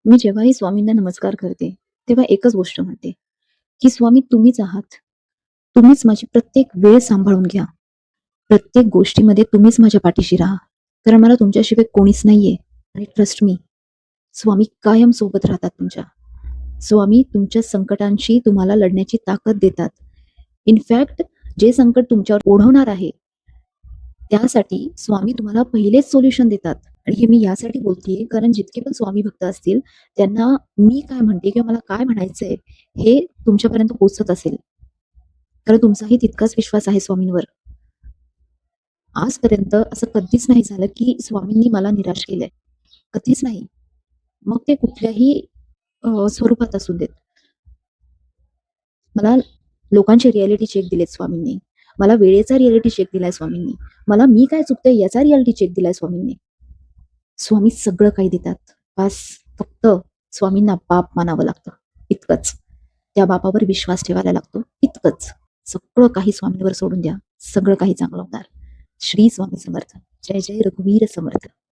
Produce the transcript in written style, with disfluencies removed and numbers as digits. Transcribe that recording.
मी जेव्हाही स्वामींना नमस्कार करते, तेव्हा एकच गोष्ट म्हणते, की स्वामी तुम्हीच आहात. तुम्हीच माझी प्रत्येक वेळ सांभाळून घ्या. प्रत्येक गोष्टीमध्ये तुम्हीच माझ्या पाठीशी राहा. कारण मला तुमच्याशिवाय कोणीच नाहीये. आणि ट्रस्ट मी, स्वामी कायम सोबत राहतात तुमच्या. स्वामी तुमच्या संकटांशी तुम्हाला लढण्याची ताकद देतात. इनफॅक्ट जे संकट तुमच्यावर ओढवणार आहे, त्यासाठी स्वामी तुम्हाला पहिलेच सोल्युशन देतात. आणि हे मी यासाठी बोलतेय कारण जितके पण स्वामी भक्त असतील, त्यांना मी काय म्हणते किंवा मला काय म्हणायचंय हे तुमच्यापर्यंत पोहोचत असेल. कारण तुमचाही तितकाच विश्वास आहे स्वामींवर. आजपर्यंत असं कधीच नाही झालं की स्वामींनी मला निराश केलंय. कधीच नाही. मग ते कुठल्याही स्वरूपात असू देत. मला लोकांचे रिॲलिटी चेक दिलेत स्वामींनी. मला वेळेचा रिॲलिटी चेक दिलाय स्वामींनी. मला मी काय चुकतंय याचा रिॲलिटी चेक दिलाय स्वामींनी. स्वामी सगळं काही देतात. बस फक्त स्वामींना बाप मानावं लागतं, इतकंच. त्या बापावर विश्वास ठेवायला लागतो, इतकंच. सगळं काही स्वामींवर सोडून द्या. सगळं काही चांगलं होणार. श्री स्वामी समर्थ. जय जय रघुवीर समर्थ.